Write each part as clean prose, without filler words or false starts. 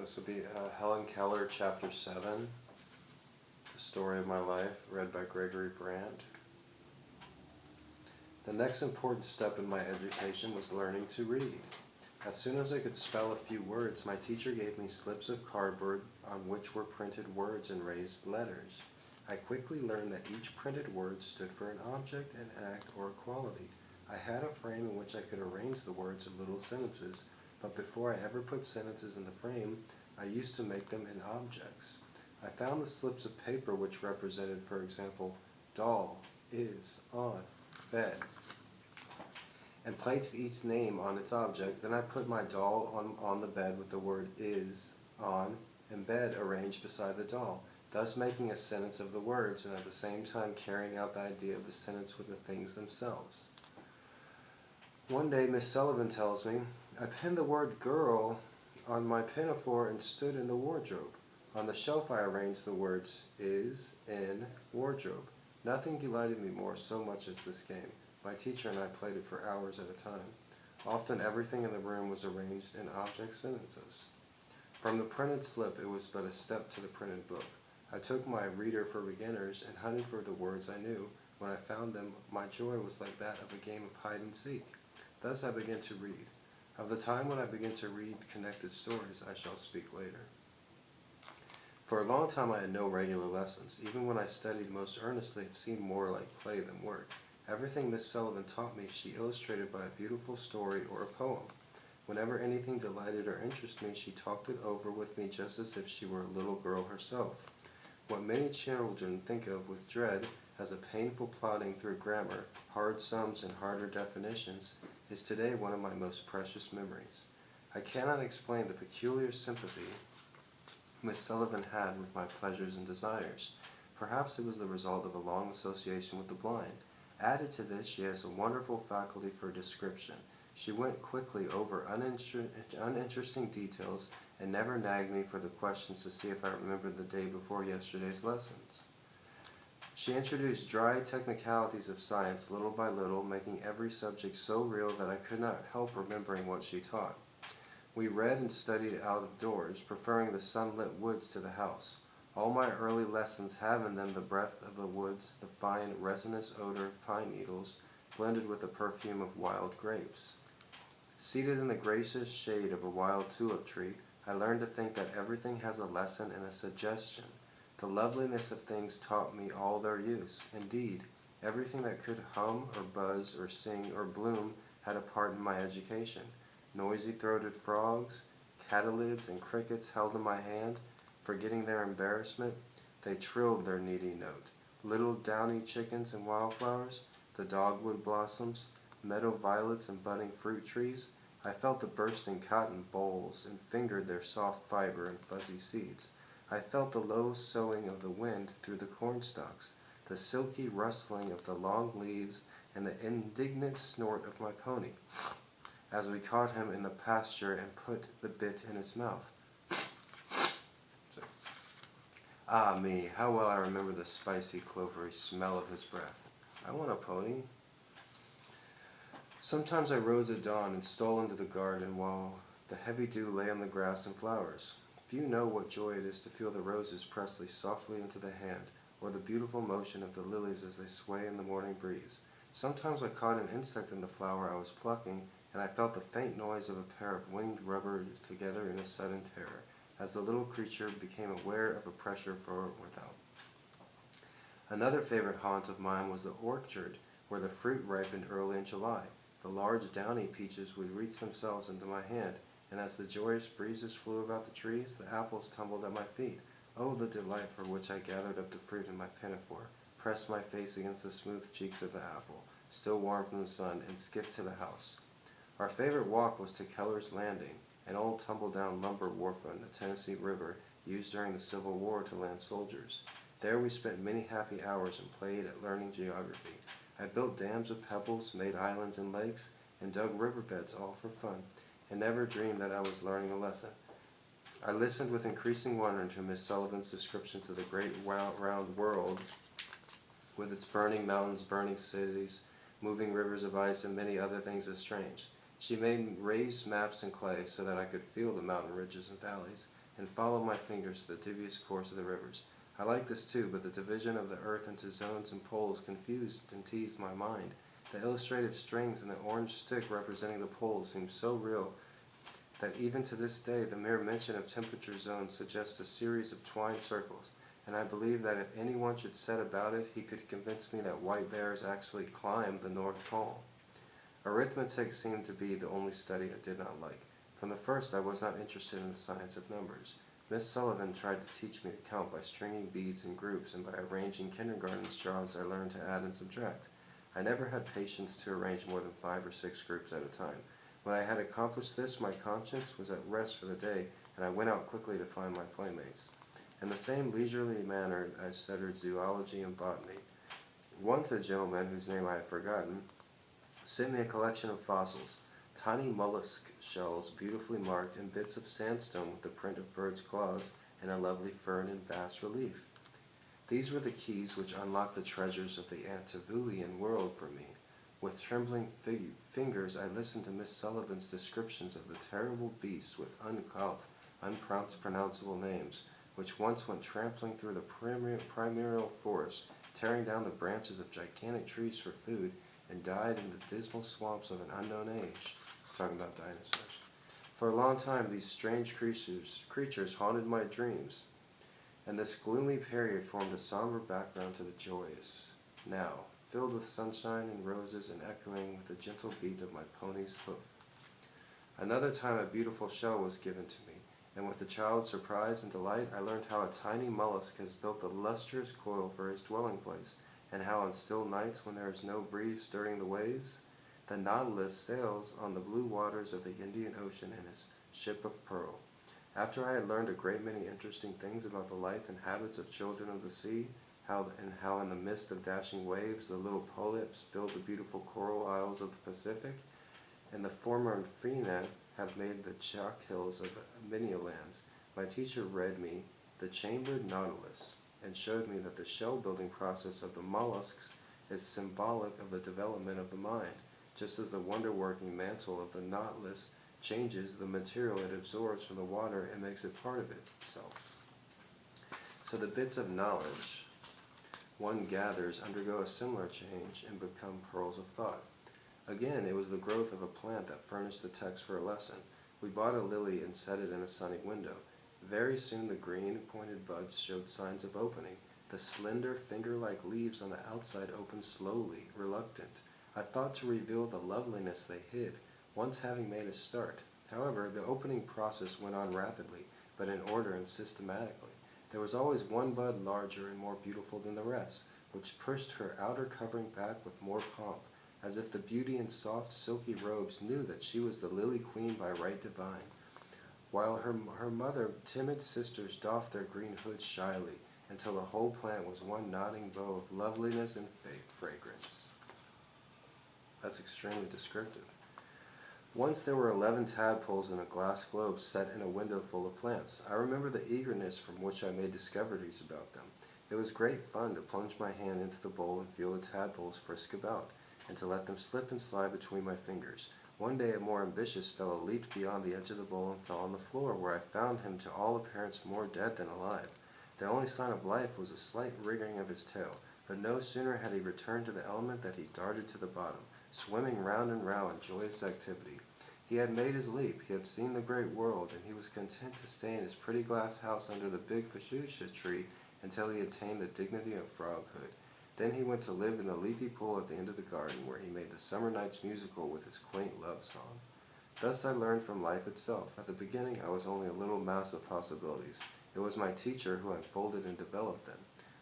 This would be Helen Keller, Chapter 7, The Story of My Life, read by Gregory Brandt. The next important step in my education was learning to read. As soon as I could spell a few words, my teacher gave me slips of cardboard on which were printed words in raised letters. I quickly learned that each printed word stood for an object, an act, or a quality. I had a frame in which I could arrange the words of little sentences, but before I ever put sentences in the frame, I used to make them in objects. I found the slips of paper which represented, for example, doll, is, on, bed, and placed each name on its object. Then I put my doll on the bed with the word is, on, and bed arranged beside the doll, thus making a sentence of the words and at the same time carrying out the idea of the sentence with the things themselves. One day Miss Sullivan tells me, I pinned the word girl on my pinafore and stood in the wardrobe. On the shelf I arranged the words is, in, wardrobe. Nothing delighted me so much as this game. My teacher and I played it for hours at a time. Often everything in the room was arranged in object sentences. From the printed slip it was but a step to the printed book. I took my reader for beginners and hunted for the words I knew. When I found them, my joy was like that of a game of hide and seek. Thus I began to read. Of the time when I began to read connected stories, I shall speak later. For a long time I had no regular lessons. Even when I studied most earnestly, it seemed more like play than work. Everything Miss Sullivan taught me she illustrated by a beautiful story or a poem. Whenever anything delighted or interested me, she talked it over with me just as if she were a little girl herself. What many children think of with dread as a painful plodding through grammar, hard sums and harder definitions, is today one of my most precious memories. I cannot explain the peculiar sympathy Miss Sullivan had with my pleasures and desires. Perhaps it was the result of a long association with the blind. Added to this, she has a wonderful faculty for description. She went quickly over uninteresting details and never nagged me for the questions to see if I remembered the day before yesterday's lessons. She introduced dry technicalities of science little by little, making every subject so real that I could not help remembering what she taught. We read and studied out of doors, preferring the sunlit woods to the house. All my early lessons have in them the breath of the woods, the fine, resinous odor of pine needles, blended with the perfume of wild grapes. Seated in the gracious shade of a wild tulip tree, I learned to think that everything has a lesson and a suggestion. The loveliness of things taught me all their use. Indeed, everything that could hum or buzz or sing or bloom had a part in my education. Noisy-throated frogs, catalids, and crickets held in my hand. Forgetting their embarrassment, they trilled their needy note. Little downy chickens and wildflowers, the dogwood blossoms, meadow violets and budding fruit trees. I felt the bursting cotton bolls and fingered their soft fiber and fuzzy seeds. I felt the low soughing of the wind through the cornstalks, the silky rustling of the long leaves, and the indignant snort of my pony, as we caught him in the pasture and put the bit in his mouth. Ah me, how well I remember the spicy, clovery smell of his breath. I want a pony. Sometimes I rose at dawn and stole into the garden while the heavy dew lay on the grass and flowers. Few know what joy it is to feel the roses press softly into the hand, or the beautiful motion of the lilies as they sway in the morning breeze. Sometimes I caught an insect in the flower I was plucking, and I felt the faint noise of a pair of winged rubbers together in a sudden terror, as the little creature became aware of a pressure from without. Another favorite haunt of mine was the orchard, where the fruit ripened early in July. The large downy peaches would reach themselves into my hand, and as the joyous breezes flew about the trees, the apples tumbled at my feet. Oh, the delight for which I gathered up the fruit in my pinafore, pressed my face against the smooth cheeks of the apple, still warm from the sun, and skipped to the house. Our favorite walk was to Keller's Landing, an old tumble-down lumber wharf on the Tennessee River used during the Civil War to land soldiers. There we spent many happy hours and played at learning geography. I built dams of pebbles, made islands and lakes, and dug riverbeds all for fun, and never dreamed that I was learning a lesson. I listened with increasing wonder to Miss Sullivan's descriptions of the great round world, with its burning mountains, burning cities, moving rivers of ice, and many other things as strange. She made raised maps in clay so that I could feel the mountain ridges and valleys, and follow my fingers to the devious course of the rivers. I like this too, but the division of the earth into zones and poles confused and teased my mind. The illustrative strings and the orange stick representing the poles seemed so real that even to this day the mere mention of temperature zones suggests a series of twined circles, and I believe that if anyone should set about it, he could convince me that white bears actually climb the North Pole. Arithmetic seemed to be the only study I did not like. From the first I was not interested in the science of numbers. Miss Sullivan tried to teach me to count by stringing beads in groups, and by arranging kindergarten straws I learned to add and subtract. I never had patience to arrange more than 5 or 6 groups at a time. When I had accomplished this, my conscience was at rest for the day, and I went out quickly to find my playmates. In the same leisurely manner I studied zoology and botany. Once a gentleman, whose name I have forgotten, sent me a collection of fossils, tiny mollusk shells beautifully marked, and bits of sandstone with the print of birds' claws and a lovely fern in bas relief. These were the keys which unlocked the treasures of the antediluvian world for me. With trembling fingers I listened to Miss Sullivan's descriptions of the terrible beasts with unpronounceable names, which once went trampling through the primeval forest, tearing down the branches of gigantic trees for food, and died in the dismal swamps of an unknown age. Talking about dinosaurs. For a long time these strange creatures haunted my dreams, and this gloomy period formed a somber background to the joyous, now filled with sunshine and roses and echoing with the gentle beat of my pony's hoof. Another time a beautiful shell was given to me, and with a child's surprise and delight I learned how a tiny mollusk has built a lustrous coil for his dwelling place, and how on still nights when there is no breeze stirring the waves, the Nautilus sails on the blue waters of the Indian Ocean in his ship of pearl. After I had learned a great many interesting things about the life and habits of children of the sea, how in the midst of dashing waves the little polyps build the beautiful coral isles of the Pacific, and the Formerina have made the chalk hills of many lands, my teacher read me The Chambered Nautilus, and showed me that the shell-building process of the mollusks is symbolic of the development of the mind, just as the wonder-working mantle of the nautilus changes the material it absorbs from the water and makes it part of itself. So the bits of knowledge one gathers undergo a similar change and become pearls of thought. Again, it was the growth of a plant that furnished the text for a lesson. We bought a lily and set it in a sunny window. Very soon the green, pointed buds showed signs of opening. The slender, finger-like leaves on the outside opened slowly, reluctant. I thought to reveal the loveliness they hid, once having made a start. However, the opening process went on rapidly, but in order and systematically. There was always one bud larger and more beautiful than the rest, which pushed her outer covering back with more pomp, as if the beauty in soft, silky robes knew that she was the lily queen by right divine, while her mother, timid sisters doffed their green hoods shyly, until the whole plant was one nodding bow of loveliness and fragrance. That's extremely descriptive. Once there were 11 tadpoles in a glass globe set in a window full of plants. I remember the eagerness from which I made discoveries about them. It was great fun to plunge my hand into the bowl and feel the tadpoles frisk about, and to let them slip and slide between my fingers. One day a more ambitious fellow leaped beyond the edge of the bowl and fell on the floor, where I found him to all appearance more dead than alive. The only sign of life was a slight wriggling of his tail, but no sooner had he returned to the element than he darted to the bottom, swimming round and round in joyous activity. He had made his leap, he had seen the great world, and he was content to stay in his pretty glass house under the big fuchsia tree until he attained the dignity of froghood. Then he went to live in the leafy pool at the end of the garden, where he made the summer nights musical with his quaint love song. Thus I learned from life itself. At the beginning I was only a little mouse of possibilities. It was my teacher who unfolded and developed them.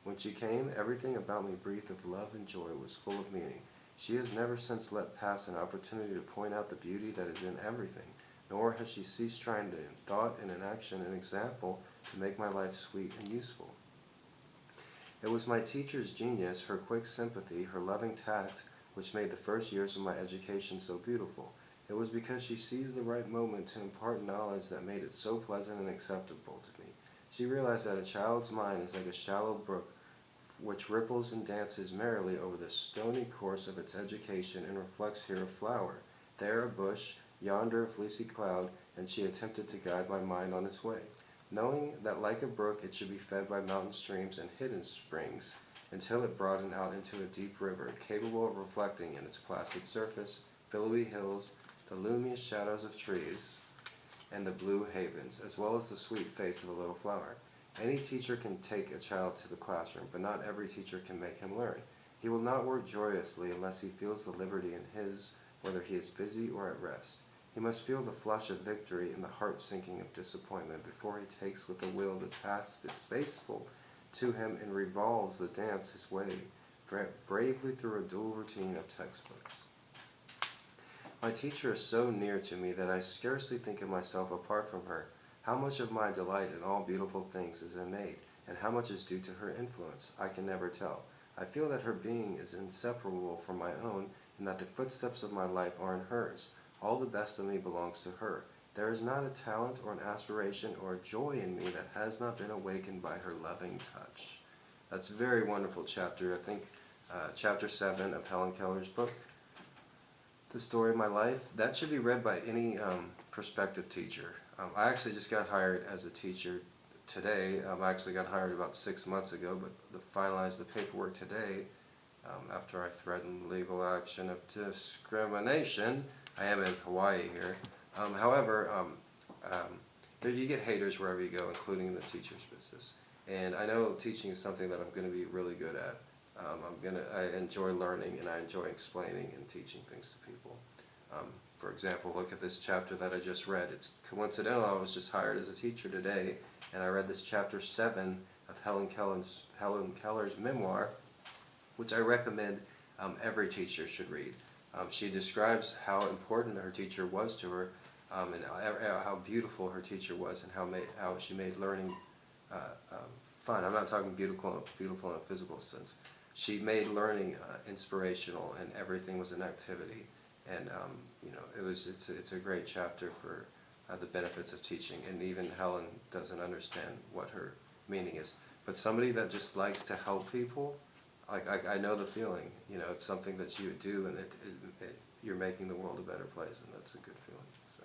When she came, everything about me breathed of love and joy, was full of meaning. She has never since let pass an opportunity to point out the beauty that is in everything, nor has she ceased trying to, in thought and in action and example, to make my life sweet and useful. It was my teacher's genius, her quick sympathy, her loving tact, which made the first years of my education so beautiful. It was because she seized the right moment to impart knowledge that made it so pleasant and acceptable to me. She realized that a child's mind is like a shallow brook which ripples and dances merrily over the stony course of its education and reflects here a flower, there a bush, yonder a fleecy cloud, and she attempted to guide my mind on its way. knowing that like a brook it should be fed by mountain streams and hidden springs, until it broadened out into a deep river, capable of reflecting in its placid surface billowy hills, the luminous shadows of trees, and the blue havens, as well as the sweet face of a little flower. Any teacher can take a child to the classroom, but not every teacher can make him learn. He will not work joyously unless he feels the liberty in his, whether he is busy or at rest. He must feel the flush of victory and the heart-sinking of disappointment before he takes with a will the task distasteful to him and revolves the dance his way bravely through a dual routine of textbooks. My teacher is so near to me that I scarcely think of myself apart from her. How much of my delight in all beautiful things is innate, and how much is due to her influence, I can never tell. I feel that her being is inseparable from my own, and that the footsteps of my life are in hers. All the best of me belongs to her. There is not a talent or an aspiration or a joy in me that has not been awakened by her loving touch. That's a very wonderful chapter. I think chapter 7 of Helen Keller's book, The Story of My Life, that should be read by any prospective teacher. I actually just got hired as a teacher today. I actually got hired about 6 months ago, but finalized the paperwork today after I threatened legal action of discrimination. I am in Hawaii here. However, you get haters wherever you go, including in the teacher's business. And I know teaching is something that I'm going to be really good at. I enjoy learning, and I enjoy explaining and teaching things to people. For example, look at this chapter that I just read. It's coincidental I was just hired as a teacher today, and I read this chapter 7 of Helen Keller's memoir, which I recommend every teacher should read. She describes how important her teacher was to her, and how beautiful her teacher was, and how she made learning fun. I'm not talking beautiful in a physical sense. She made learning inspirational, and everything was an activity. And it's a great chapter for the benefits of teaching. And even Helen doesn't understand what her meaning is. But somebody that just likes to help people, I know the feeling. It's something that you do, and you're making the world a better place, and that's a good feeling. So.